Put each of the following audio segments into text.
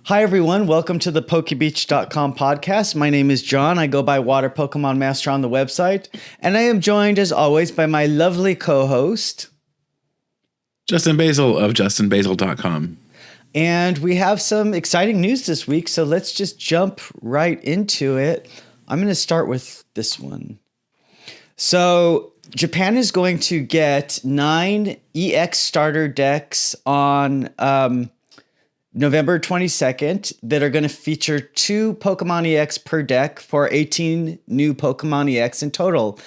Hi, everyone. Welcome to the PokeBeach.com podcast. My name is John. I go by Water Pokemon Master on the website. And I am joined, as always, by my lovely co-host, Justin Basil of justinbasil.com. And we have some exciting news this week, so let's just jump right into it. I'm going to start with this one. So Japan is going to get 9 EX starter decks on November 22nd that are going to feature 2 Pokemon EX per deck for 18 new Pokemon EX in total.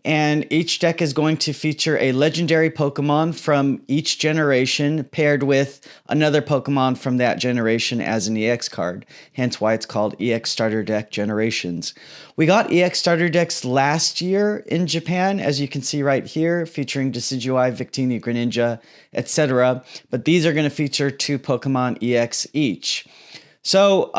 And each deck is going to feature a legendary Pokemon from each generation paired with another Pokemon from that generation as an EX card. Hence why it's called EX Starter Deck Generations. We got EX Starter Decks last year in Japan, as you can see right here, featuring Decidueye, Victini, Greninja, etc. But these are going to feature 2 Pokemon EX each. So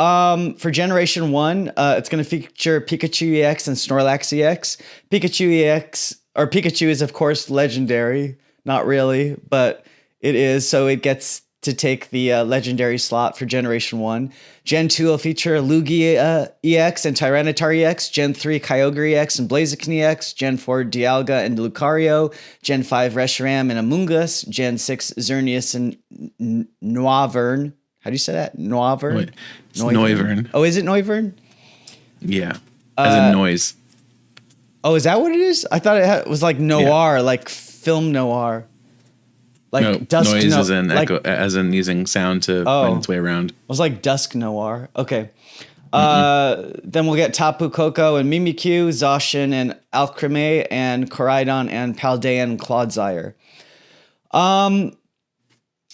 for Generation 1, it's going to feature Pikachu EX and Snorlax EX. Pikachu EX, or Pikachu is, of course, legendary. Not really, but it is. So it gets to take the legendary slot for Generation 1. Gen 2 will feature Lugia EX and Tyranitar EX. Gen 3, Kyogre EX and Blaziken EX. Gen 4, Dialga and Lucario. Gen 5, Reshiram and Amoonguss. Gen 6, Xerneas and Noivern. How do you say that? Noivern? It's Noivern. Oh, is it Noivern? Yeah. As in noise. Oh, is that what it is? I thought it was like noir, like film noir. Like no, dusk noise as in echo, as in using sound to find its way around. It was like dusk noir. Okay. Then we'll get Tapu Koko and Mimikyu, Zacian and Alcremie, and Koraidon and Paldean and Clodsire.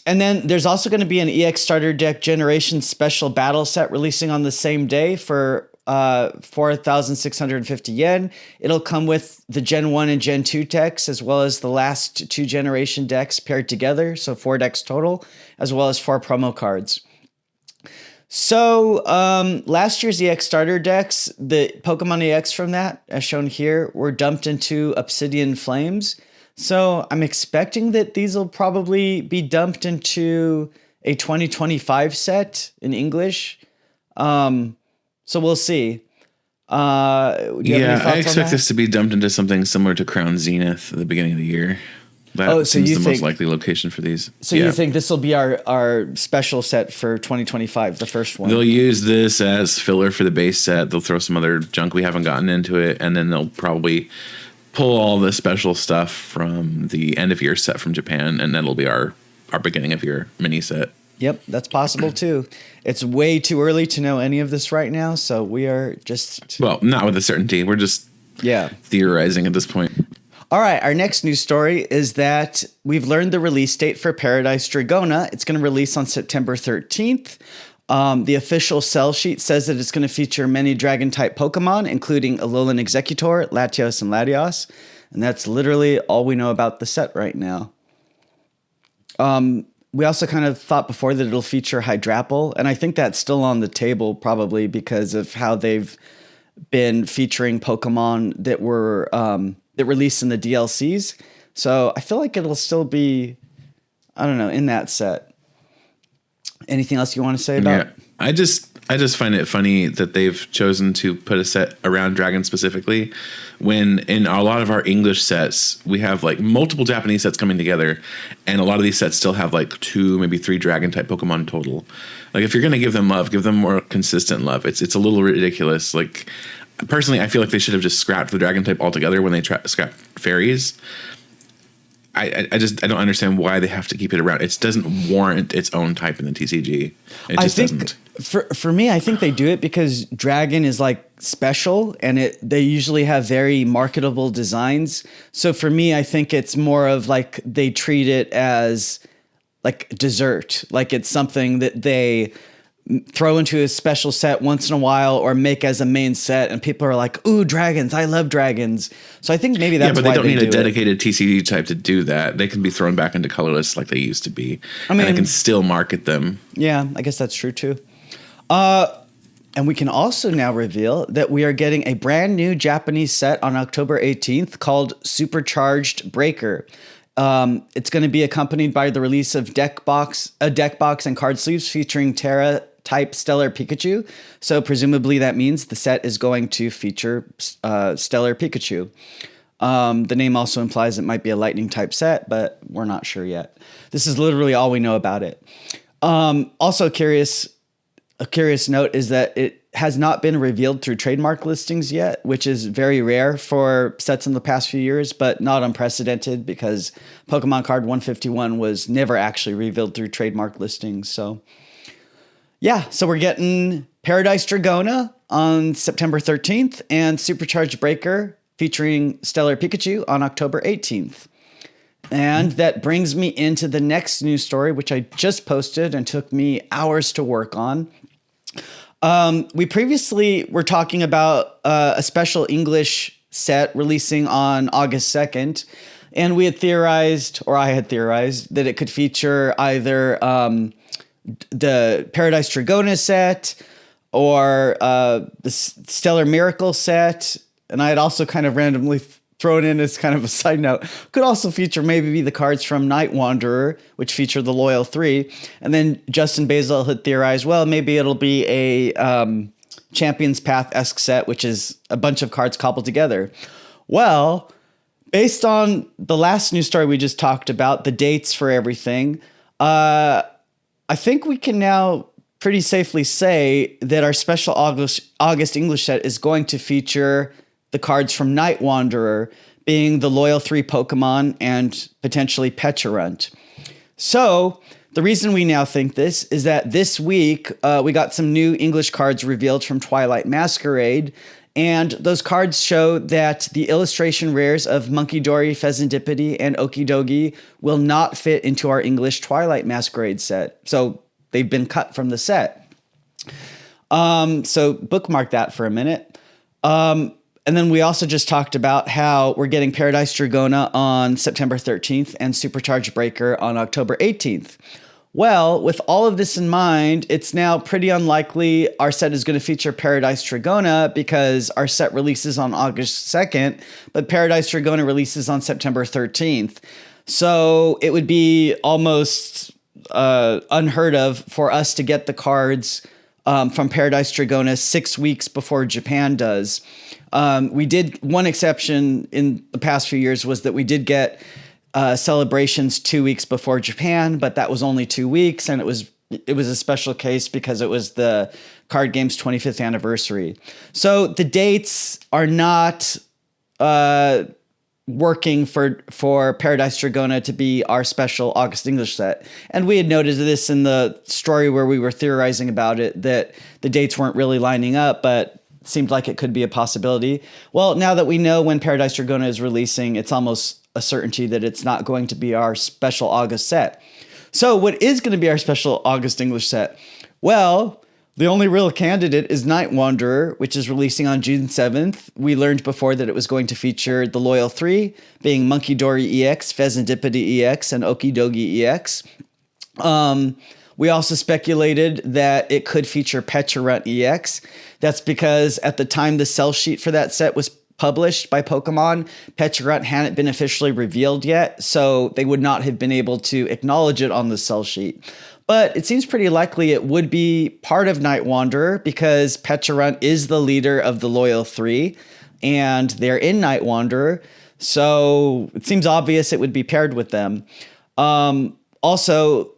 And then there's also going to be an EX Starter Deck Generation Special Battle Set releasing on the same day for 4,650 yen. It'll come with the Gen 1 and Gen 2 decks, as well as the last 2 generation decks paired together, so 4 decks total, as well as 4 promo cards. So last year's EX Starter decks, the Pokemon EX from that, as shown here, were dumped into Obsidian Flames. So I'm expecting that these will probably be dumped into a 2025 set in English. So we'll see. I expect this to be dumped into something similar to Crown Zenith at the beginning of the year. That seems the most likely location for these. So you think this will be our special set for 2025, the first one? They'll use this as filler for the base set. They'll throw some other junk we haven't gotten into it, and then they'll probably pull all the special stuff from the end of year set from Japan, and that'll be our beginning of year mini set. Yep, that's possible too. It's way too early to know any of this right now, so we are just... Well, not with a certainty. We're just theorizing at this point. All right, our next news story is that we've learned the release date for Paradise Dragona. It's going to release on September 13th. The official sell sheet says that it's going to feature many Dragon-type Pokemon, including Alolan Executor, Latios, and Latios. And that's literally all we know about the set right now. We also kind of thought before that it'll feature Hydrapple, and I think that's still on the table probably because of how they've been featuring Pokemon that were that released in the DLCs. So I feel like it'll still be, I don't know, in that set. Anything else you want to say about? Yeah, I just find it funny that they've chosen to put a set around Dragon specifically, when in a lot of our English sets we have like multiple Japanese sets coming together, and a lot of these sets still have like 2, maybe 3 Dragon type Pokemon total. Like if you're gonna give them love, give them more consistent love. It's a little ridiculous. Like personally, I feel like they should have just scrapped the Dragon type altogether when they scrapped fairies. I don't understand why they have to keep it around. It doesn't warrant its own type in the TCG. It just doesn't. For me, I think they do it because Dragon is like special, and they usually have very marketable designs. So for me, I think it's more of like they treat it as like dessert, like it's something that they throw into a special set once in a while or make as a main set, and people are like, ooh, dragons, I love dragons. So I think maybe that's why but they don't need a dedicated TCG type to do that. They can be thrown back into colorless like they used to be. I mean, and I can still market them. Yeah, I guess that's true too. And we can also now reveal that we are getting a brand new Japanese set on October 18th called Supercharged Breaker. It's going to be accompanied by the release of a deck box and card sleeves featuring Terra type Stellar Pikachu. So presumably that means the set is going to feature Stellar Pikachu. The name also implies it might be a lightning type set, but we're not sure yet. This is literally all we know about it. Also a curious note is that it has not been revealed through trademark listings yet, which is very rare for sets in the past few years, but not unprecedented because Pokemon Card 151 was never actually revealed through trademark listings. So yeah, so we're getting Paradise Dragona on September 13th and Supercharged Breaker featuring Stellar Pikachu on October 18th. And that brings me into the next news story, which I just posted and took me hours to work on. We previously were talking about a special English set releasing on August 2nd, and we had theorized, or I had theorized, that it could feature either the Paradise Dragona set or the Stellar Miracle set, and I had also kind of randomly thrown in as kind of a side note, could also feature maybe the cards from Night Wanderer, which feature the Loyal 3. And then Justin Basil had theorized, well, maybe it'll be a Champion's Path-esque set, which is a bunch of cards cobbled together. Well, based on the last news story we just talked about, the dates for everything, I think we can now pretty safely say that our special August English set is going to feature the cards from Night Wanderer, being the Loyal 3 Pokemon and potentially Pecharunt. So the reason we now think this is that this week we got some new English cards revealed from Twilight Masquerade, and those cards show that the illustration rares of Munkidori, Pheasantipity, and Okidogi will not fit into our English Twilight Masquerade set. So they've been cut from the set. So bookmark that for a minute. And then we also just talked about how we're getting Paradise Dragona on September 13th and Supercharged Breaker on October 18th. Well, with all of this in mind, it's now pretty unlikely our set is going to feature Paradise Dragona because our set releases on August 2nd, but Paradise Dragona releases on September 13th. So it would be almost unheard of for us to get the cards from Paradise Dragona 6 weeks before Japan does. We did, one exception in the past few years was that we did get celebrations 2 weeks before Japan, but that was only 2 weeks, and it was a special case because it was the card game's 25th anniversary. So the dates are not working for Paradise Dragona to be our special August English set. And we had noted this in the story where we were theorizing about it, that the dates weren't really lining up, but seemed like it could be a possibility. Well, now that we know when Paradise Dragona is releasing, it's almost a certainty that it's not going to be our special August set. So what is going to be our special August English set? Well, the only real candidate is Night Wanderer, which is releasing on June 7th. We learned before that it was going to feature the Loyal 3, being Munkidori EX, Pheasantipity EX, and Okidogi EX. We also speculated that it could feature Pecharunt EX. That's because at the time the sell sheet for that set was published by Pokemon, Pecharunt hadn't been officially revealed yet, so they would not have been able to acknowledge it on the sell sheet. But it seems pretty likely it would be part of Night Wanderer because Pecharunt is the leader of the Loyal 3, and they're in Night Wanderer, so it seems obvious it would be paired with them. Also,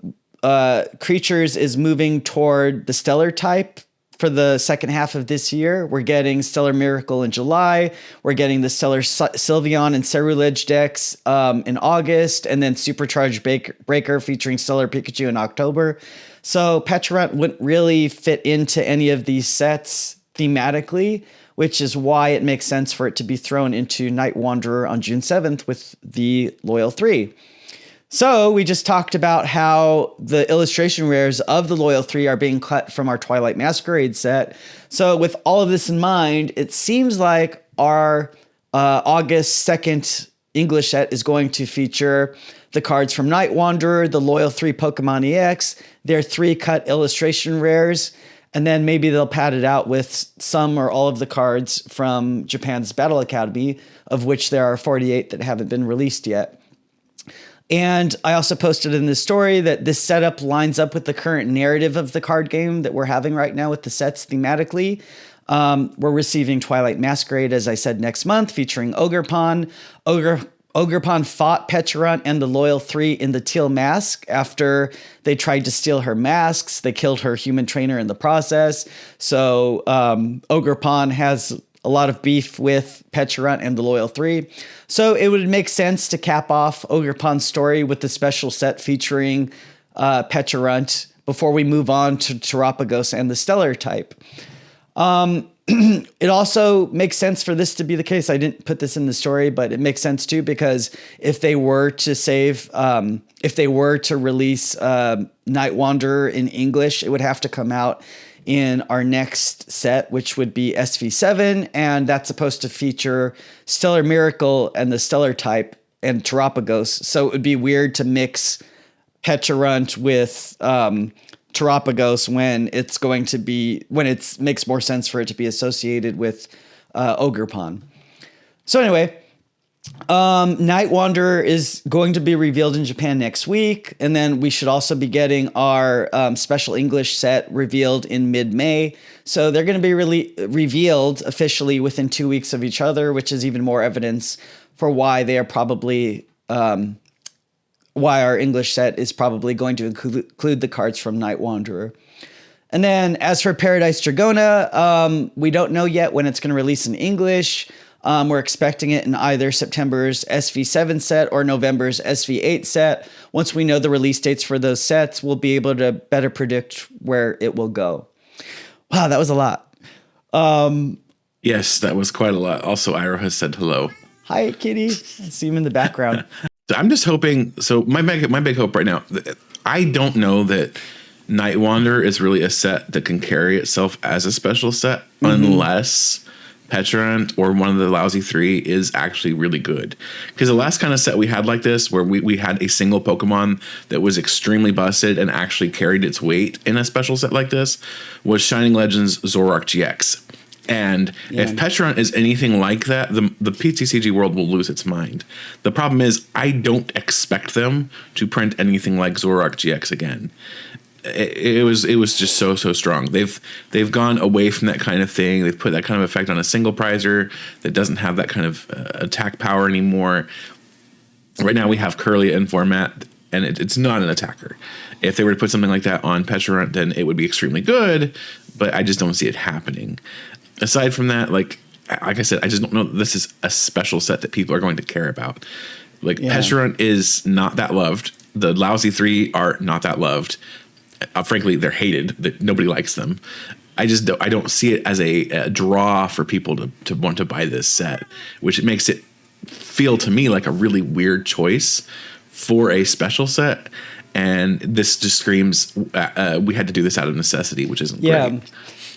Creatures is moving toward the Stellar type for the second half of this year. We're getting Stellar Miracle in July. We're getting the Stellar Sylveon and Cerulege decks in August, and then Supercharged Breaker featuring Stellar Pikachu in October. So Pecharunt wouldn't really fit into any of these sets thematically, which is why it makes sense for it to be thrown into Night Wanderer on June 7th with the Loyal 3. So we just talked about how the illustration rares of the Loyal 3 are being cut from our Twilight Masquerade set. So with all of this in mind, it seems like our August 2nd English set is going to feature the cards from Night Wanderer, the Loyal 3 Pokemon EX, their 3 cut illustration rares, and then maybe they'll pad it out with some or all of the cards from Japan's Battle Academy, of which there are 48 that haven't been released yet. And I also posted in this story that this setup lines up with the current narrative of the card game that we're having right now with the sets thematically. We're receiving Twilight Masquerade, as I said, next month, featuring Ogerpon. Ogerpon fought Pecharunt and the Loyal Three in the Teal Mask after they tried to steal her masks. They killed her human trainer in the process. So Ogerpon has a lot of beef with Pecharunt and the Loyal Three. So it would make sense to cap off Ogerpon's story with the special set featuring Pecharunt before we move on to Terapagos and the Stellar type. It also makes sense for this to be the case. I didn't put this in the story, but it makes sense too, because if they were to release Night Wanderer in English, it would have to come out in our next set, which would be SV7, and that's supposed to feature Stellar Miracle and the Stellar type and Terapagos. So it would be weird to mix Pecharunt with Terapagos when it makes more sense for it to be associated with Ogerpon. So anyway, Night Wanderer is going to be revealed in Japan next week, and then we should also be getting our special English set revealed in mid-May. So they're going to be revealed officially within 2 weeks of each other, which is even more evidence for why they are probably why our English set is probably going to include the cards from Night Wanderer. And then as for Paradise Dragona, we don't know yet when it's going to release in English. We're expecting it in either September's SV7 set or November's SV8 set. Once we know the release dates for those sets, we'll be able to better predict where it will go. Wow, that was a lot. Yes, that was quite a lot. Also, Iro has said hello. Hi, Kitty. I see him in the background. I'm just hoping. So my big hope right now. I don't know that Night Wanderer is really a set that can carry itself as a special set unless Pecharunt or one of the lousy three is actually really good. Because the last kind of set we had like this, where we had a single Pokemon that was extremely busted and actually carried its weight in a special set like this, was Shining Legends Zoroark GX. And if Pecharunt is anything like that, the PTCG world will lose its mind. The problem is I don't expect them to print anything like Zoroark GX again. It was just so strong. They've gone away from that kind of thing. They've put that kind of effect on a single prizer that doesn't have that kind of attack power anymore. Right now we have Curlia in format, and it's not an attacker. If they were to put something like that on Pecharunt, then it would be extremely good, but I just don't see it happening. Aside from that, like I said, I just don't know that this is a special set that people are going to care about. Pecharunt is not that loved. The lousy three are not that loved. Frankly, they're hated. That nobody likes them. I don't see it as a draw for people to want to buy this set, which makes it feel to me like a really weird choice for a special set. And this just screams we had to do this out of necessity, which isn't great.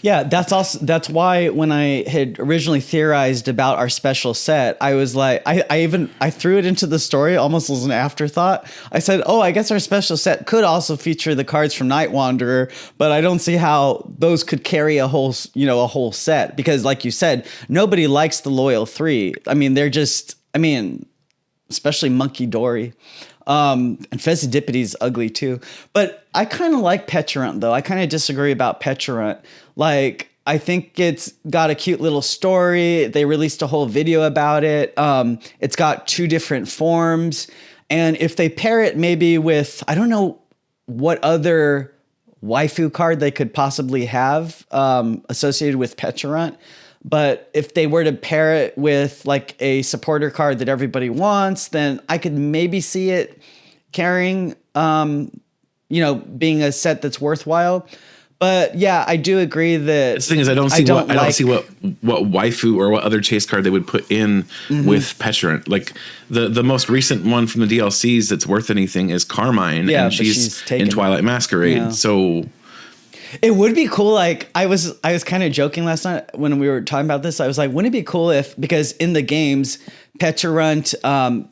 Yeah, that's why when I had originally theorized about our special set, I was like, I threw it into the story almost as an afterthought. I said, oh, I guess our special set could also feature the cards from Night Wanderer, but I don't see how those could carry a whole set, because like you said, nobody likes the Loyal Three. I mean, especially Monkey Dory. And Fezzidipity's ugly too. But I kind of like Pecharunt, though. I kind of disagree about Pecharunt. Like, I think it's got a cute little story. They released a whole video about it. It's got 2 different forms. And if they pair it maybe with, I don't know what other waifu card they could possibly have associated with Pecharunt. But if they were to pair it with like a supporter card that everybody wants, then I could maybe see it carrying, being a set that's worthwhile. But yeah, I do agree that the thing is, I don't see what waifu or what other chase card they would put in with Pecharunt. Like the most recent one from the DLCs that's worth anything is Carmine, and she's in Twilight Masquerade. Yeah. So it would be cool. Like I was kind of joking last night when we were talking about this. I was like, wouldn't it be cool because in the games, Pecharunt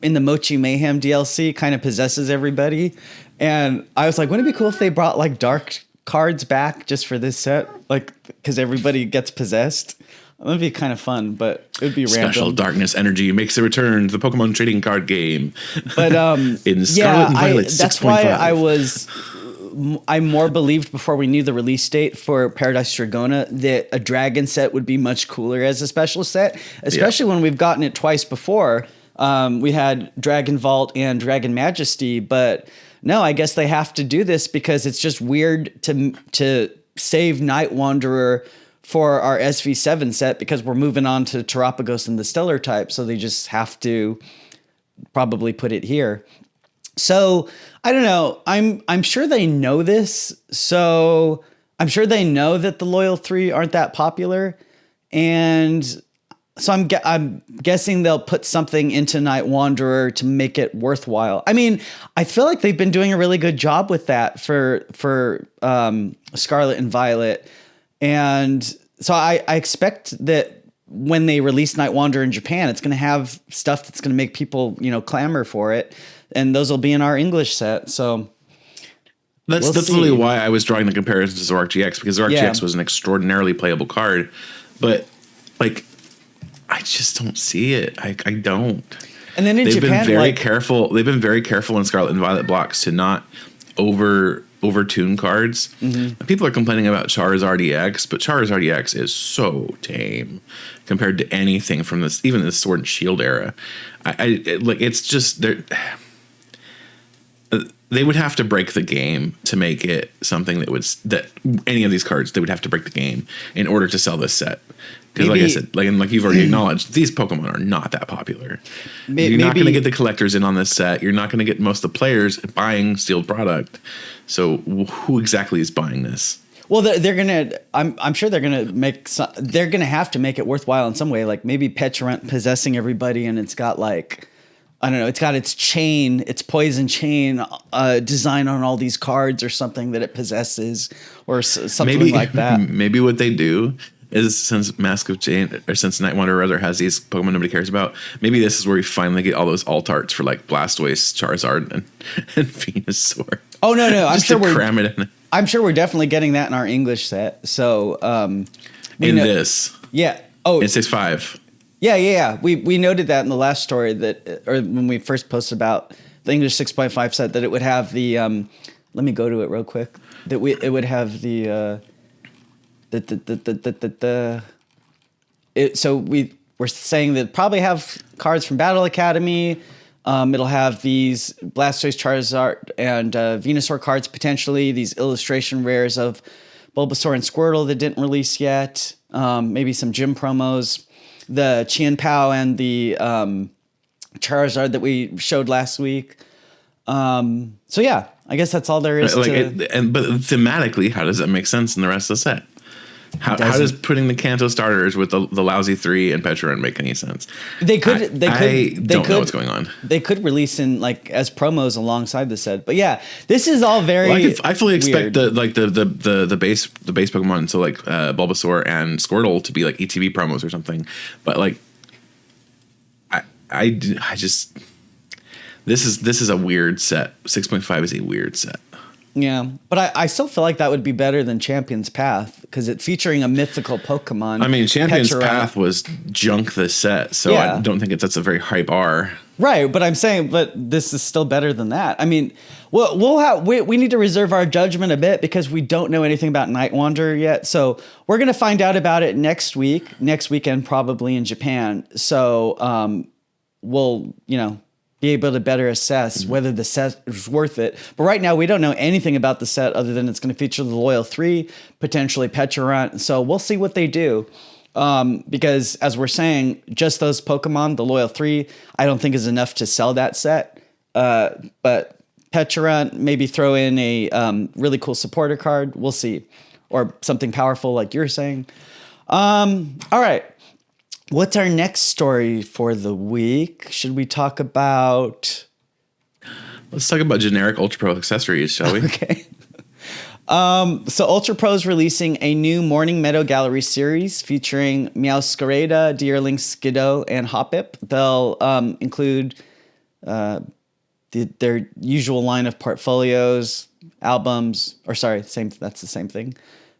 in the Mochi Mayhem DLC kind of possesses everybody, and I was like, wouldn't it be cool if they brought like dark cards back just for this set, like because everybody gets possessed. That would be kind of fun, but it would be random. Special darkness energy makes a return to the Pokemon trading card game. But in Scarlet and Violet 6.5. That's why I more believed before we knew the release date for Paradise Dragona that a dragon set would be much cooler as a special set, especially when we've gotten it twice before. We had Dragon Vault and Dragon Majesty, but no, I guess they have to do this because it's just weird to save Night Wanderer for our SV7 set because we're moving on to Terapagos and the Stellar type, so they just have to probably put it here. So I don't know. I'm sure they know this. So I'm sure they know that the Loyal 3 aren't that popular, and so I'm guessing they'll put something into Night Wanderer to make it worthwhile. I mean, I feel like they've been doing a really good job with that for Scarlet and Violet, and so I expect that when they release Night Wanderer in Japan, it's going to have stuff that's going to make people, clamor for it. And those will be in our English set. So that's literally why I was drawing the comparison to Zoroark GX, because Zoroark GX was an extraordinarily playable card, but like, I just don't see it. I don't. And then in Japan, been very careful. They've been very careful in Scarlet and Violet blocks to not overtune cards. Mm-hmm. People are complaining about Charizard EX, but Charizard EX is so tame compared to anything from this, even the Sword and Shield era. It's just they would have to break the game to make it something that any of these cards, they would have to break the game in order to sell this set. Because like I said, like you've already acknowledged, these Pokemon are not that popular. You're not going to get the collectors in on this set. You're not going to get most of the players buying sealed product. So who exactly is buying this? Well, they're gonna. I'm sure they're gonna make. They're gonna have to make it worthwhile in some way. Like maybe Pecharunt possessing everybody, and it's got like, I don't know. It's got its chain, its poison chain design on all these cards, or something that it possesses, or something like that. Maybe what they do is, since Mask of Chain, or since Night Wanderer rather has these Pokemon nobody cares about, maybe this is where we finally get all those alt arts for like Blastoise, Charizard, and Venusaur. Oh no! I'm sure we're cram it in. I'm sure we're definitely getting that in our English set. So this, yeah. Oh, in 6.5. Yeah. We noted that in the last story or when we first posted about the English 6.5 set, that it would have the. Let me go to it real quick. It would have the. So we're saying that probably have cards from Battle Academy. It'll have these Blastoise, Charizard, and Venusaur cards potentially. These illustration rares of Bulbasaur and Squirtle that didn't release yet. Maybe some gym promos. The Chien-Pao and the Charizard that we showed last week. So yeah, I guess that's all there is. But thematically, how does that make sense in the rest of the set? How does putting the Kanto starters with the lousy 3 and Pecharunt make any sense? They could. I don't know what's going on. They could release in like as promos alongside the set, but yeah, this is all very. I fully expect the base Pokemon, so like Bulbasaur and Squirtle, to be like ETB promos or something. But like, I just this is a weird set. 6.5 is a weird set. Yeah, but I still feel like that would be better than Champion's Path because it's featuring a mythical Pokemon. I mean, Champion's Path was junk this set, so yeah. I don't think that's a very high bar. Right, but I'm saying, but this is still better than that. I mean, we need to reserve our judgment a bit because we don't know anything about Night Wanderer yet. So we're going to find out about it next weekend, probably in Japan. So we'll, be able to better assess whether the set is worth it. But right now, we don't know anything about the set other than it's going to feature the Loyal 3, potentially Pecharunt. So we'll see what they do. Because as we're saying, just those Pokemon, the Loyal 3, I don't think is enough to sell that set. But Pecharunt, maybe throw in a really cool supporter card. We'll see. Or something powerful like you're saying. All right. What's our next story for the week? Should we talk about... Let's talk about generic Ultra Pro accessories, shall we? Okay. So Ultra Pro is releasing a new Morning Meadow Gallery series featuring Meowscarada, Deerling, Skiddo, and Hoppip. They'll include their usual line of portfolios, albums, that's the same thing.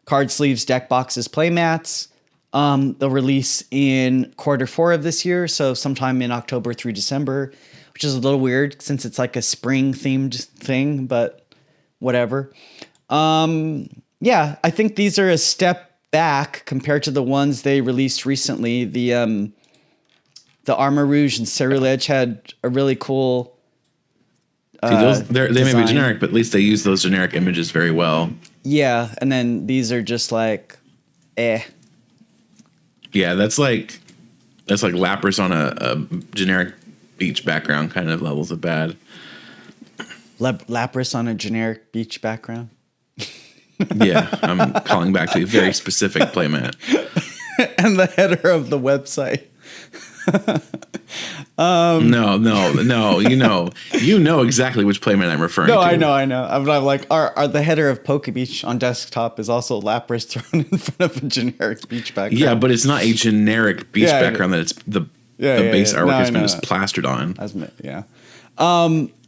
Card sleeves, deck boxes, playmats. They'll release in quarter 4 of this year, so sometime in October through December, which is a little weird since it's like a spring themed thing, but whatever. Yeah, I think these are a step back compared to the ones they released recently. The Armor Rouge and Cerulege had a really cool. See, they may be generic, but at least they use those generic images very well. Yeah, and then these are just like, eh. Yeah, that's like Lapras on a generic beach background kind of levels of bad. Lapras on a generic beach background. Yeah, I'm calling back to a very specific playmat. And the header of the website. No. You know exactly which playmat I'm referring to. No, I know. I'm like, our the header of Poke Beach on desktop is also Lapras thrown in front of a generic beach background. Yeah, but it's not a generic beach background that it's the base artwork has been just plastered on.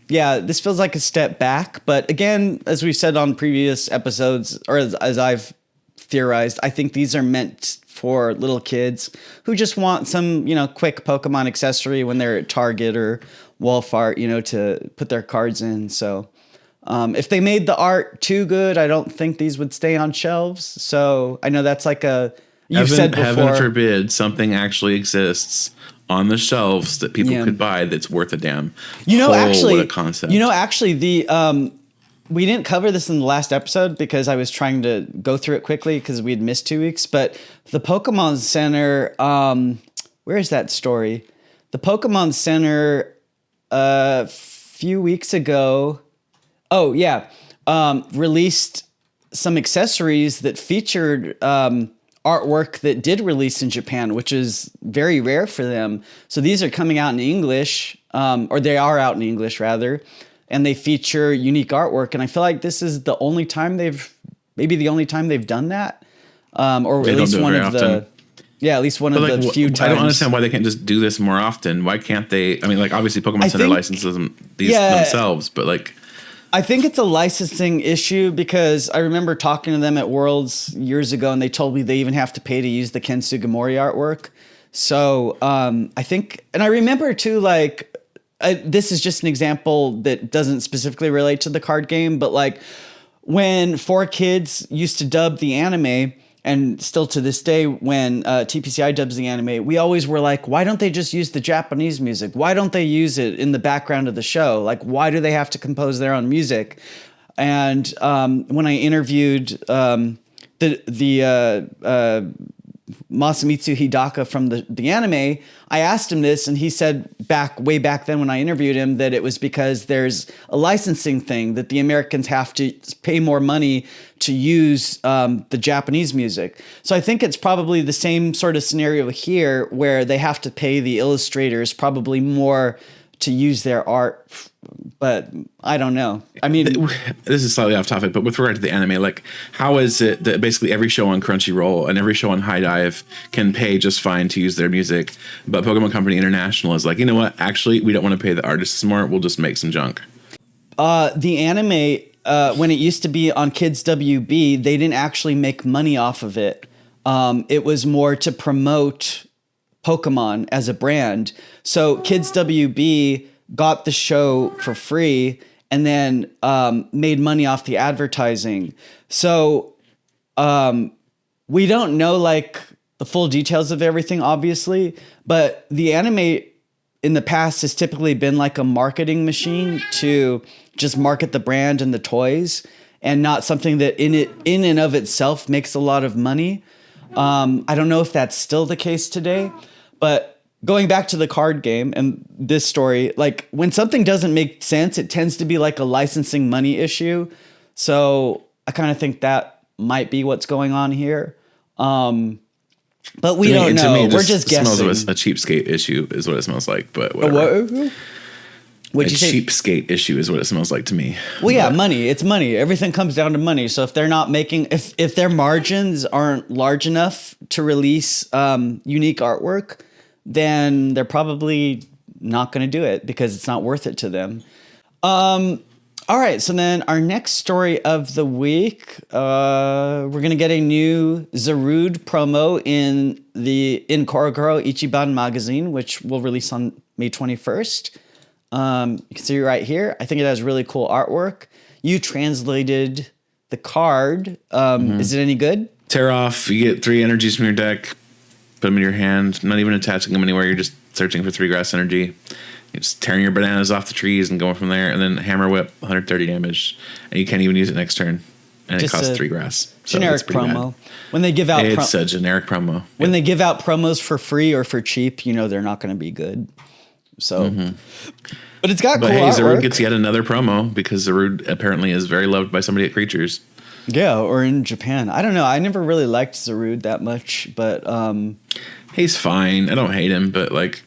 Yeah, this feels like a step back, but again, as we've said on previous episodes, or as I've theorized, I think these are meant for little kids who just want some, quick Pokemon accessory when they're at Target or Walmart, to put their cards in. So if they made the art too good, I don't think these would stay on shelves. So I know that's like you've said before. Heaven forbid something actually exists on the shelves that people could buy that's worth a damn. What a concept. We didn't cover this in the last episode because I was trying to go through it quickly because we had missed 2 weeks. But the Pokemon Center, where is that story? The Pokemon Center a few weeks ago, released some accessories that featured artwork that did release in Japan, which is very rare for them. So these are coming out in English, or they are out in English rather. And they feature unique artwork, and I feel like this is the only time they've done that, or at least one of the few times. I don't understand why they can't just do this more often. Why can't they? I mean, like obviously Pokemon Center licenses these themselves, but like, I think it's a licensing issue because I remember talking to them at Worlds years ago, and they told me they even have to pay to use the Ken Sugimori artwork. So I think, and I remember too, like. This is just an example that doesn't specifically relate to the card game, but like when 4Kids used to dub the anime, and still to this day when TPCI dubs the anime, we always were like, why don't they just use the Japanese music? Why don't they use it in the background of the show? Like, why do they have to compose their own music? And when I interviewed Masamitsu Hidaka from the anime, I asked him this, and he said way back then when I interviewed him that it was because there's a licensing thing that the Americans have to pay more money to use the Japanese music. So I think it's probably the same sort of scenario here where they have to pay the illustrators probably more to use their art, but I don't know. I mean, this is slightly off topic, but with regard to the anime, like, how is it that basically every show on Crunchyroll and every show on High Dive can pay just fine to use their music, but Pokemon Company International is like, you know what? Actually, we don't want to pay the artists more. We'll just make some junk. The anime, when it used to be on Kids WB, they didn't actually make money off of it. It was more to promote Pokemon as a brand. So Kids WB got the show for free and then made money off the advertising. So we don't know like the full details of everything, obviously, but the anime in the past has typically been like a marketing machine to just market the brand and the toys, and not something that in and of itself makes a lot of money. I don't know if that's still the case today, but going back to the card game and this story, like when something doesn't make sense, it tends to be like a licensing money issue. So I kind of think that might be what's going on here. But we don't know. We're just guessing. It smells of a cheapskate issue is what it smells like, but whatever. What'd you say? Cheapskate issue is what it smells like to me. Well, yeah, money. It's money. Everything comes down to money. So if they're not making, if their margins aren't large enough to release unique artwork, then they're probably not going to do it because it's not worth it to them. All right, so then our next story of the week, we're gonna get a new Zarude promo in Korokoro Ichiban magazine, which will release on May 21st. You can see it right here. I think it has really cool artwork. You translated the card. Is it any good? Tear off. You get 3 energies from your deck. Put them in your hand. Not even attaching them anywhere. You're just searching for 3 grass energy. You're just tearing your bananas off the trees and going from there. And then hammer whip, 130 damage. And you can't even use it next turn. And Just it costs a 3 grass. So Generic it's pretty promo. bad. When they give out It's a generic promo. when they give out promos for free or for cheap, they're not going to be good. So, but it's got But cool hey, artwork. Zarude gets yet another promo because Zarude apparently is very loved by somebody at Creatures. Yeah, or in Japan. I don't know. I never really liked Zarude that much, but He's fine. I don't hate him, but like,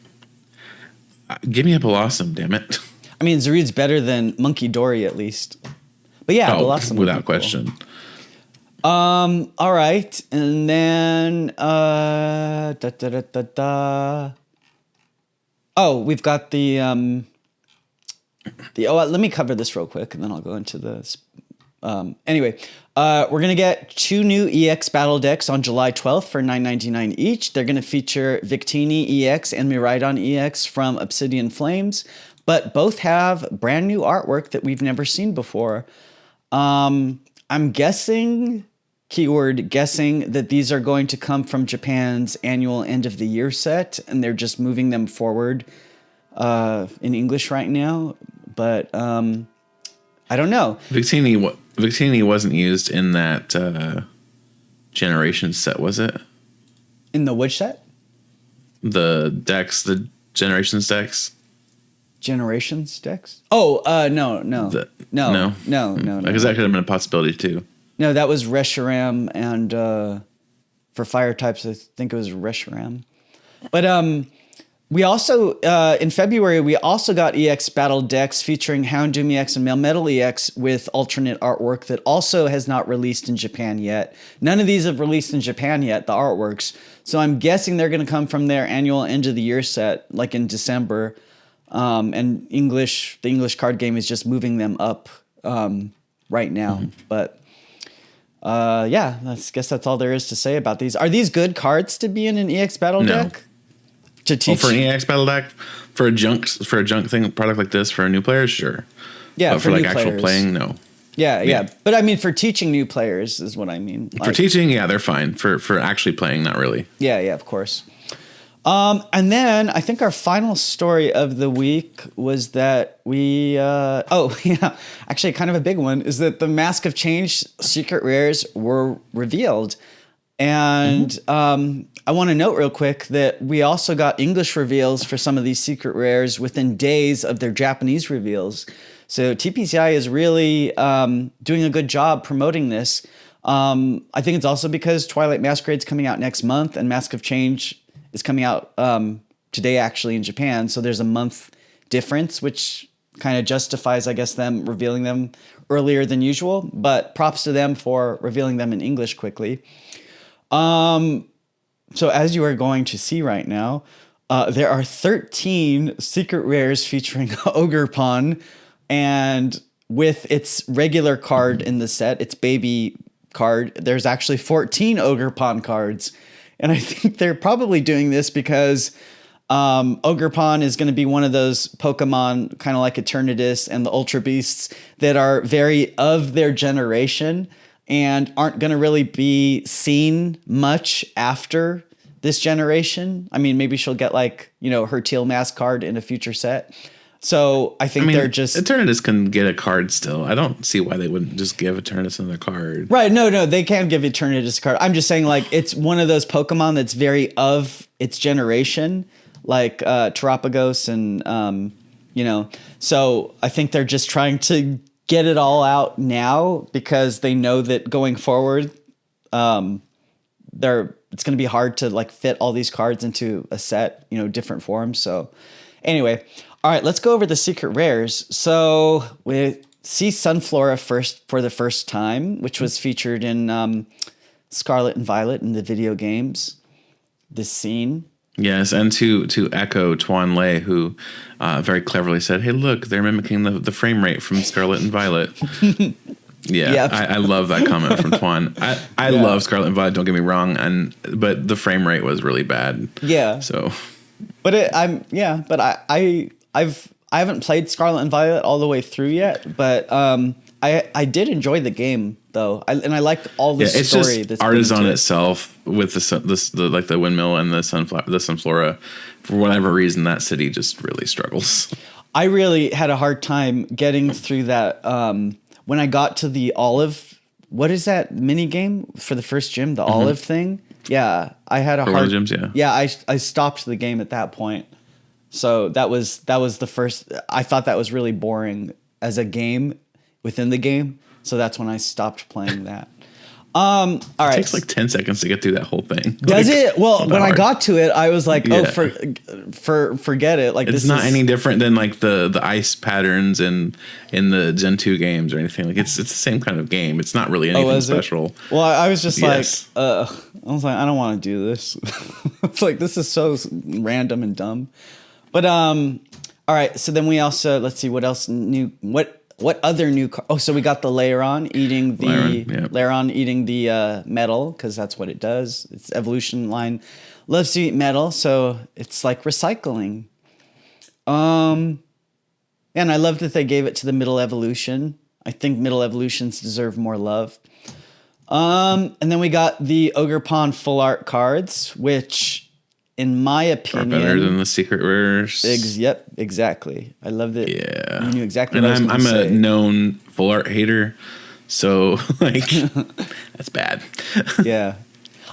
give me a Blossom, damn it. I mean, Zarude's better than Monkey Dory at least. But yeah, Blossom would be without cool. question. All right, and then Oh, we've got the let me cover this real quick, and then I'll go into this. Anyway, we're gonna get 2 new EX battle decks on July 12th for $9.99 each. They're gonna feature Victini EX and Miraidon EX from Obsidian Flames, but both have brand new artwork that we've never seen before. I'm guessing, keyword guessing, that these are going to come from Japan's annual end of the year set, and they're just moving them forward in English right now. But I don't know. Victini wasn't used in that Generation set, was it? In the which set? The decks, the Generations decks. Generations decks? Oh, no. No. Because that could have been a possibility too. No, that was Reshiram, and for fire types, I think it was Reshiram. But we also, in February, we also got EX battle decks featuring Houndoom EX and Melmetal EX with alternate artwork that also has not released in Japan yet. None of these have released in Japan yet, the artworks. So I'm guessing they're going to come from their annual end of the year set, like in December. And the English card game is just moving them up right now. But yeah, I guess that's all there is to say about these. Are these good cards to be in an EX battle deck? To teach for an EX battle deck, for a junk thing product like this for a new player, sure. Yeah, but for like new actual players. playing, no. Yeah. But I mean, for teaching new players is what I mean. For teaching, yeah, they're fine. For actually playing, not really. Yeah, of course. And then I think our final story of the week was that we actually kind of a big one is that the Mask of Change secret rares were revealed. And I want to note real quick that we also got English reveals for some of these secret rares within days of their Japanese reveals. So TPCI is really doing a good job promoting this. I think it's also because Twilight Masquerade's coming out next month and Mask of Change is coming out today actually in Japan. So there's a month difference, which kind of justifies, I guess, them revealing them earlier than usual. But props to them for revealing them in English quickly. So as you are going to see right now, there are 13 secret rares featuring Ogerpon, and with its regular card in the set, its baby card, there's actually 14 Ogerpon cards. And I think they're probably doing this because Ogerpon is going to be one of those Pokemon, kind of like Eternatus and the Ultra Beasts, that are very of their generation and aren't going to really be seen much after this generation. I mean, maybe she'll get her Teal Mask card in a future set. So I think they're just... Eternatus can get a card still. I don't see why they wouldn't just give Eternatus another card. Right, no, they can give Eternatus a card. I'm just saying, it's one of those Pokemon that's very of its generation, like Terapagos and, So I think they're just trying to get it all out now because they know that going forward, it's going to be hard to fit all these cards into a set, different forms. So anyway, all right, let's go over the secret rares. So we see Sunflora for the first time, which was featured in Scarlet and Violet in the video games. This scene. Yes, and to echo Tuan Le, who very cleverly said, "Hey, look, they're mimicking the frame rate from Scarlet and Violet." Yeah, Yep. I love that comment from Tuan. I love Scarlet and Violet. Don't get me wrong, but the frame rate was really bad. Yeah. So, but I haven't played Scarlet and Violet all the way through yet, but I did enjoy the game though, and I liked all the story. It's just that's Artisan itself with the like the windmill and the Sunflora. For whatever reason, that city just really struggles. I really had a hard time getting through that. When I got to the olive, what is that mini game for the first gym? The olive thing. Yeah, I had a hard. Gyms, yeah. I stopped the game at that point. So that was the first. I thought that was really boring as a game within the game. So that's when I stopped playing that. All right. It takes like 10 seconds to get through that whole thing. Does like, it? Well, when I got to it, I was like, Yeah. forget it. Like it's not any different than like the ice patterns in the Gen 2 games or anything. Like it's the same kind of game. It's not really anything special. Well, I was just Yes. I was like, I don't want to do this. It's like, this is so random and dumb. But all right. So then we also, let's see what else new. What other new? So we got the Lairon eating the metal, because that's what it does. Its evolution line loves to eat metal, so it's like recycling. And I love that they gave it to the middle evolution. I think middle evolutions deserve more love. And then we got the Ogre Pond full art cards, which, in my opinion, Are better than the secret rares. Yep, exactly. I love that. Yeah, you knew exactly. And what I was I'm gonna a say. known full art hater, so like that's bad. Yeah,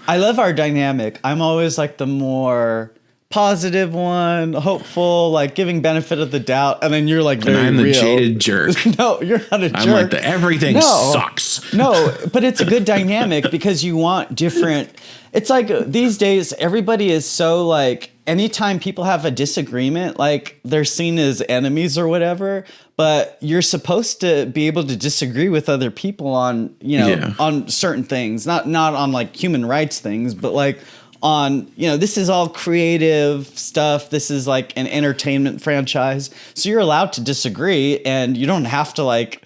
I love our dynamic. I'm always like the more positive one, hopeful, like giving benefit of the doubt, and then you're like very And I'm the real. jaded jerk. No, you're not a jerk. I'm like everything sucks. No, but it's a good dynamic because you want different. It's like these days, everybody is so like, anytime people have a disagreement, like they're seen as enemies or whatever, but you're supposed to be able to disagree with other people on, on certain things, not on like human rights things, but like on, this is all creative stuff. This is like an entertainment franchise. So you're allowed to disagree, and you don't have to like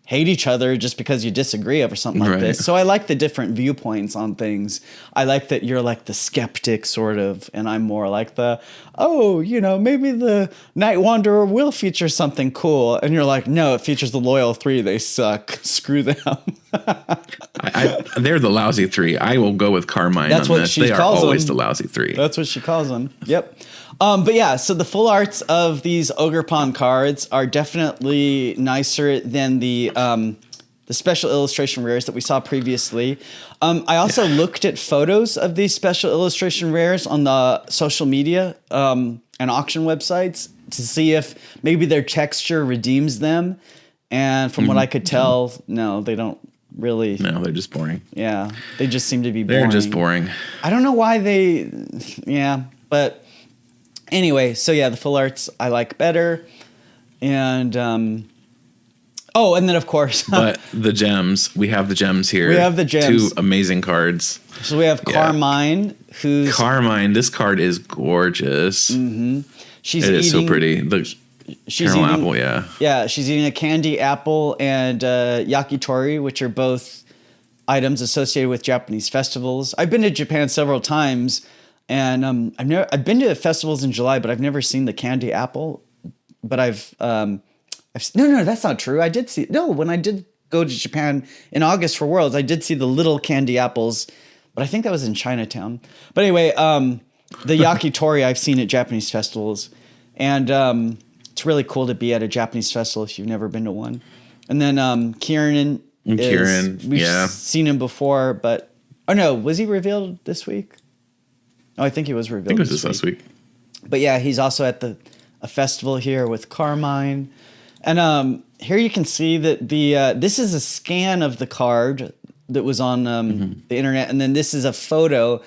hate each other just because you disagree over something like this. So I like the different viewpoints on things. I like that you're like the skeptic sort of, and I'm more like the, maybe the Night Wanderer will feature something cool. And you're like, no, it features the Loyal 3. They suck. Screw them. They're the lousy 3. I will go with Carmine. That's on what this. she They are calls always them. the lousy 3. That's what she calls them. Yep. But yeah, so the full arts of these Ogre Pond cards are definitely nicer than the special illustration rares that we saw previously. I also looked at photos of these special illustration rares on the social media and auction websites to see if maybe their texture redeems them. And from what I could tell, no, they don't really. No, they're just boring. Yeah, they just seem to be boring. They're just boring. I don't know why they. Yeah, but anyway, so yeah, the full arts I like better. And and then of course. But the gems, we have the gems here. We have the gems. 2 amazing cards. So we have Carmine, who's Carmine. This card is gorgeous. she's It eating, is so pretty. The she's caramel eating, apple, yeah. Yeah, she's eating a candy apple and yakitori, which are both items associated with Japanese festivals. I've been to Japan several times, and I've been to festivals in July, but I've never seen the candy apple. But no, that's not true. When I did go to Japan in August for Worlds, I did see the little candy apples, but I think that was in Chinatown. But anyway, the yakitori I've seen at Japanese festivals, and it's really cool to be at a Japanese festival if you've never been to one. And then Kieran, we've seen him before, but was he revealed this week? Oh, I think he was revealed. I think it was this last week. But yeah, he's also at a festival here with Carmine. And here you can see that this is a scan of the card that was on the internet, and then this is a photo.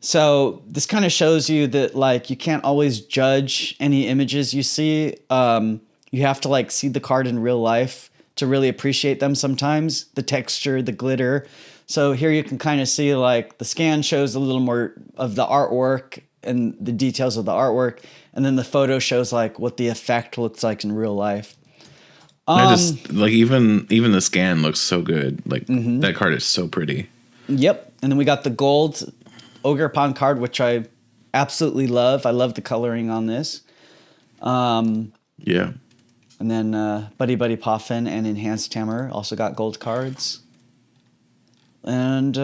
So this kind of shows you that like you can't always judge any images you see. You have to like see the card in real life to really appreciate them sometimes, the texture, the glitter. So here you can kind of see like the scan shows a little more of the artwork, and the details of the artwork, and then the photo shows like what the effect looks like in real life. I just like even the scan looks so good. Like that card is so pretty. Yep. And then we got the gold Ogre Pond card, which I absolutely love. I love the coloring on this. Yeah. And then Buddy Buddy Poffin and Enhanced Hammer also got gold cards. And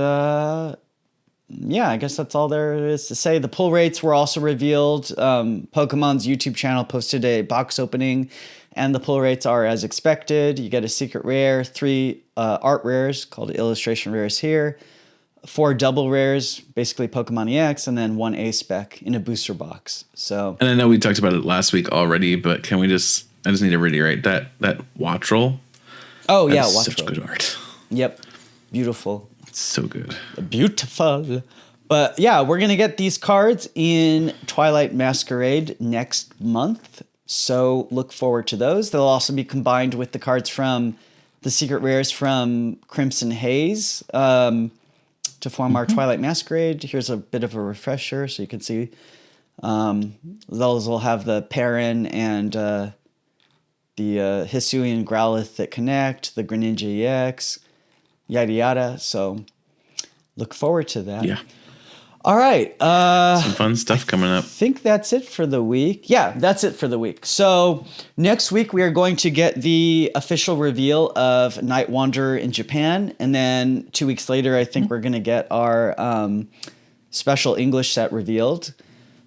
yeah, I guess that's all there is to say. The pull rates were also revealed. Pokemon's YouTube channel posted a box opening, and the pull rates are as expected. You get a secret rare, 3 art rares called illustration rares here, 4 double rares, basically Pokemon EX, and then 1 A spec in a booster box. So, and I know we talked about it last week already, but can we just? I just need to reiterate that Wattrel. Oh yeah, Wattrel. Wattrel. Such good art. Yep, beautiful. It's so good. Beautiful. But yeah, we're going to get these cards in Twilight Masquerade next month. So look forward to those. They'll also be combined with the cards from the secret rares from Crimson Haze to form our Twilight Masquerade. Here's a bit of a refresher so you can see. Those will have the Perrin and the Hisuian Growlithe that connect, the Greninja EX, yada yada. So look forward to that. Yeah. All right. Some fun stuff coming up. I think that's it for the week. Yeah, that's it for the week. So next week we are going to get the official reveal of Night Wanderer in Japan. And then 2 weeks later, I think we're going to get our special English set revealed.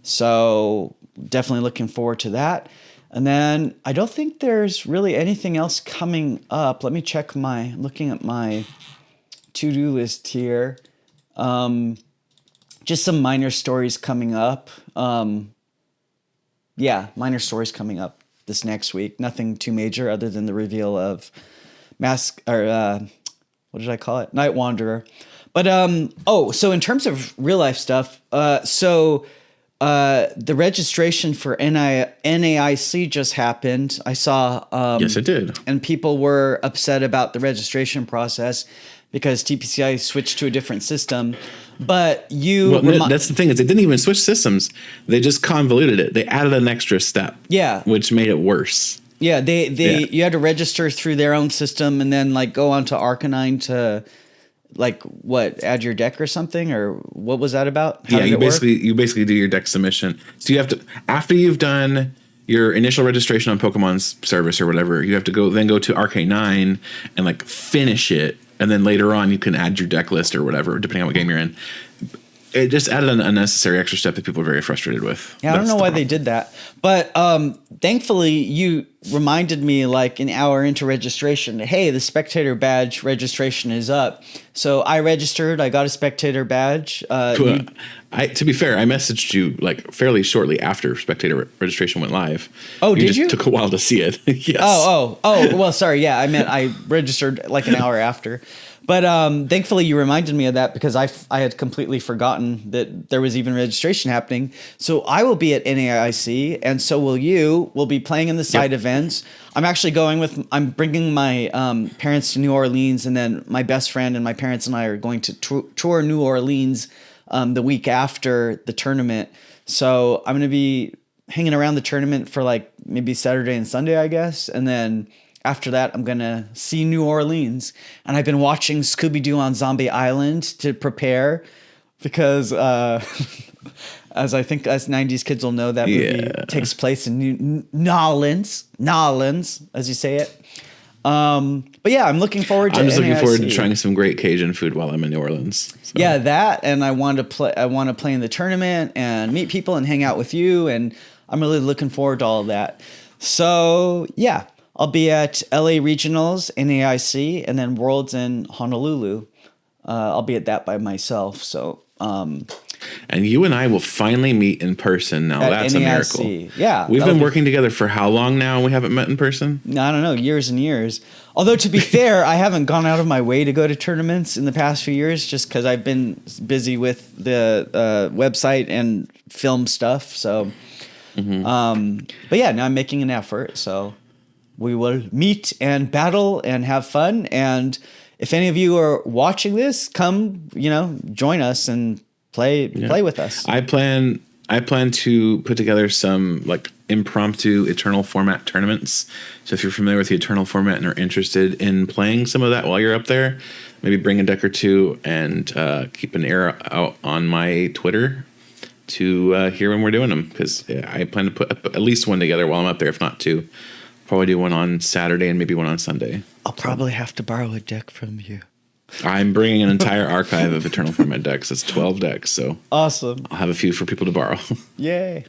So definitely looking forward to that. And then I don't think there's really anything else coming up. Let me check looking at my to-do list here. Just some minor stories coming up. Minor stories coming up this next week. Nothing too major other than the reveal of what did I call it? Night Wanderer. But so in terms of real life stuff, the registration for NAIC just happened. I saw. Yes, it did. And people were upset about the registration process because TPCI switched to a different system. But that's the thing is they didn't even switch systems. They just convoluted it. They added an extra step. Yeah. Which made it worse. Yeah, you had to register through their own system and then like go onto Arcanine to add your deck or something, or what was that about? How you basically do your deck submission. So you have to, after you've done your initial registration on Pokemon's service or whatever, you have to go to Arcanine and finish it. And then later on, you can add your deck list or whatever, depending on what game you're in. It just added an unnecessary extra step that people are very frustrated with. Yeah, I don't know why they did that. But thankfully, you reminded me an hour into registration, hey, the spectator badge registration is up. So I registered. I got a spectator badge. To be fair, I messaged you fairly shortly after spectator registration went live. Oh, did you? It took a while to see it. Yes. Oh, well, sorry. Yeah, I meant I registered an hour after. But thankfully, you reminded me of that because I had completely forgotten that there was even registration happening. So I will be at NAIC, and so will you. We'll be playing in the side events. I'm bringing my parents to New Orleans, and then my best friend and my parents and I are going to tour New Orleans the week after the tournament. So I'm going to be hanging around the tournament for maybe Saturday and Sunday, I guess, and then after that, I'm going to see New Orleans. And I've been watching Scooby-Doo on Zombie Island to prepare because, as I think us 90s kids will know, that movie takes place in New Orleans, as you say it. But yeah, I'm looking forward to I'm just NAIC. looking forward to trying some great Cajun food while I'm in New Orleans. So. Yeah, that. And I want to play in the tournament and meet people and hang out with you. And I'm really looking forward to all of that. So yeah. I'll be at LA Regionals, NAIC, and then Worlds in Honolulu. I'll be at that by myself. So, and you and I will finally meet in person now. That's NAIC. A miracle. Yeah. We've been working together for how long now and we haven't met in person? I don't know, years and years. Although, to be fair, I haven't gone out of my way to go to tournaments in the past few years just because I've been busy with the website and film stuff. So, but yeah, now I'm making an effort. So we will meet and battle and have fun. And if any of you are watching this, come, join us and play with us. I plan I plan to put together some like impromptu Eternal format tournaments. So if you're familiar with the Eternal format and are interested in playing some of that while you're up there, maybe bring a deck or two and keep an ear out on my Twitter to hear when we're doing them, because I plan to put at least one together while I'm up there, if not two. Probably do one on Saturday and maybe one on Sunday. I'll probably have to borrow a deck from you. I'm bringing an entire archive of Eternal format decks. It's 12 decks, so awesome. I'll have a few for people to borrow. Yay.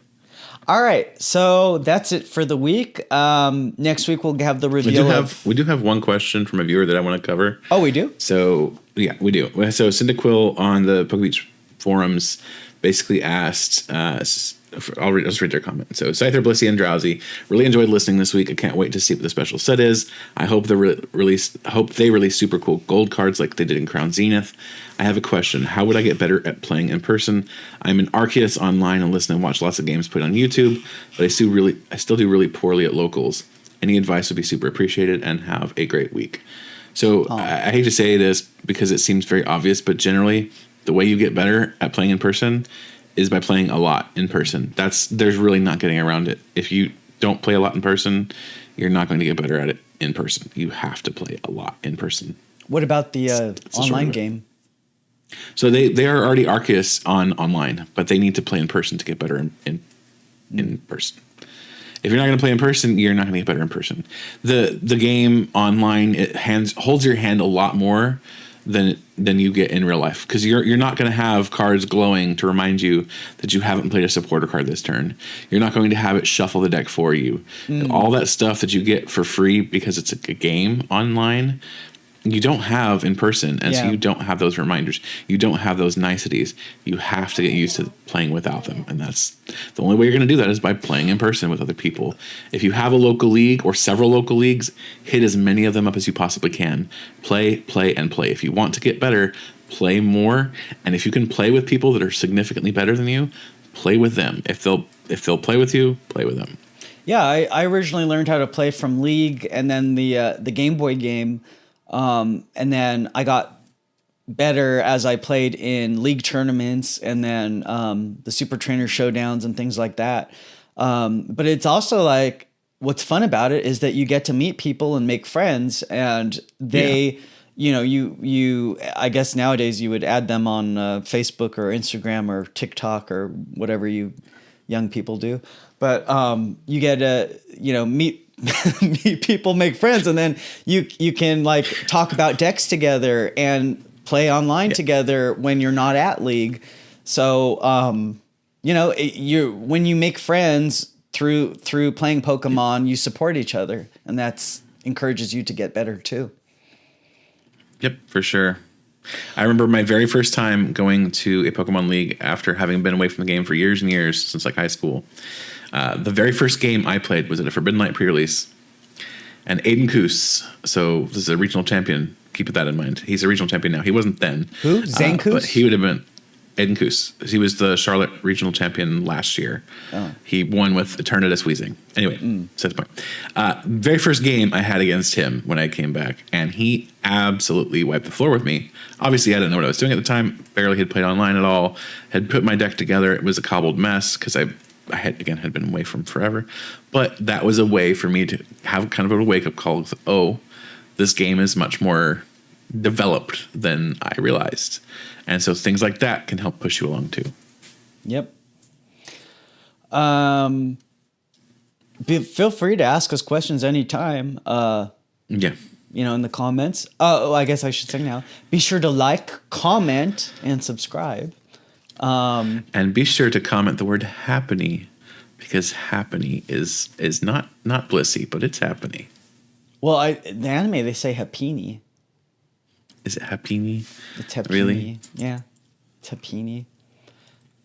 All right, so that's it for the week. Next week we'll have the reveal. We do have one question from a viewer that I want to cover. Oh, we do? So, yeah, we do. So Cyndaquil on the PokeBeach forums basically asked, I'll just read their comment. So, Scyther, Blissey, and Drowsy, really enjoyed listening this week. I can't wait to see what the special set is. I hope they release super cool gold cards like they did in Crown Zenith. I have a question. How would I get better at playing in person? I'm an Arceus online and listen and watch lots of games played on YouTube, but I still do really poorly at locals. Any advice would be super appreciated, and have a great week. So I hate to say this because it seems very obvious, but generally the way you get better at playing in person is by playing a lot in person. There's really not getting around it. If you don't play a lot in person, you're not going to get better at it in person. You have to play a lot in person. What about the online game? So they are already Arceus online, but they need to play in person to get better in person. If you're not going to play in person, you're not going to get better in person. The game online holds your hand a lot more than you get in real life, because you're not going to have cards glowing to remind you that you haven't played a supporter card this turn. You're not going to have it shuffle the deck for you. All that stuff that you get for free because it's a game online, you don't have in person, and so you don't have those reminders. You don't have those niceties. You have to get used to playing without them, and that's the only way you're going to do that is by playing in person with other people. If you have a local league or several local leagues, hit as many of them up as you possibly can. Play, and play. If you want to get better, play more, and if you can play with people that are significantly better than you, play with them. If they'll play with you, play with them. Yeah, I originally learned how to play from League, and then the Game Boy game. And then I got better as I played in league tournaments, and then the Super Trainer showdowns and things like that. But it's also like, what's fun about it is that you get to meet people and make friends, and they, you I guess nowadays you would add them on Facebook or Instagram or TikTok or whatever you young people do. But you get to, meet meet people, make friends, and then you can like talk about decks together and play online together when you're not at League. So when you make friends through playing Pokemon, you support each other, and that's encourages you to get better too. Yep, for sure. I remember my very first time going to a Pokemon League after having been away from the game for years and years, since like high school. The very first game I played was at a Forbidden Light pre-release. And Aiden Koos, so this is a regional champion. Keep that in mind. He's a regional champion now. He wasn't then. Who? Zane Koos? But he would have been Aiden Koos. He was the Charlotte regional champion last year. Oh. He won with Eternatus Weezing. Anyway, set the point. Very first game I had against him when I came back, and he absolutely wiped the floor with me. Obviously, I didn't know what I was doing at the time. Barely had played online at all. Had put my deck together. It was a cobbled mess because I had been away from forever, but that was a way for me to have kind of a wake up call. Oh, this game is much more developed than I realized. And so things like that can help push you along too. Yep. Feel free to ask us questions anytime. In the comments. Oh, I guess I should say now. Be sure to like, comment, and subscribe. And be sure to comment the word happiny, because happiny is not blissy, but it's happiny. Well, the anime they say happini. Is it happini? It's happini. Really? Yeah, it's happini.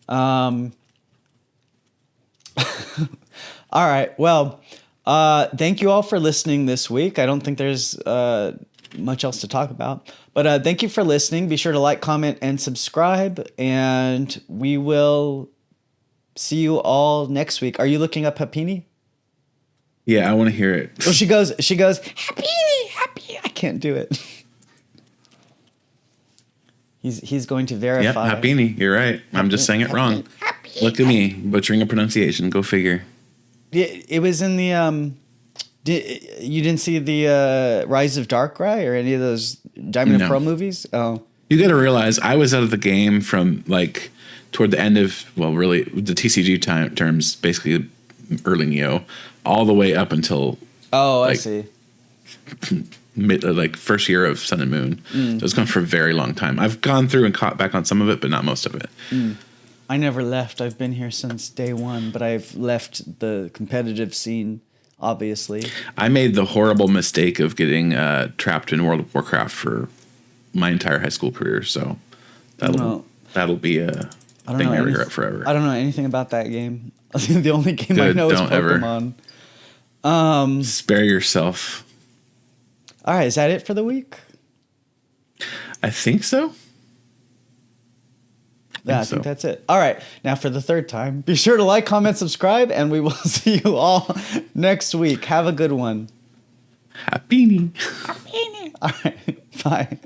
All right. Well, thank you all for listening this week. I don't think there's much else to talk about. But thank you for listening. Be sure to like, comment, and subscribe. And we will see you all next week. Are you looking up Happini? Yeah, I want to hear it. Well, she goes, Happini, happy. I can't do it. He's going to verify. Yeah, Happini. You're right. I'm just saying it wrong. Happy. Look at me butchering a pronunciation. Go figure. It was in the you didn't see the Rise of Darkrai or any of those Diamond and Pearl movies? Oh, you got to realize I was out of the game from like toward the end of really the TCG terms, basically early Neo, all the way up until I see. First year of Sun and Moon. So it's gone for a very long time. I've gone through and caught back on some of it, but not most of it. I never left. I've been here since day one, but I've left the competitive scene, obviously. I made the horrible mistake of getting trapped in World of Warcraft for my entire high school career. So that'll be a thing I regret forever. I don't know anything about that game. The only game I know is Pokemon. Spare yourself. All right, is that it for the week? I think so. I think that's it. All right, now for the third time, be sure to like, comment, subscribe, and we will see you all next week. Have a good one. Happy. All right, bye.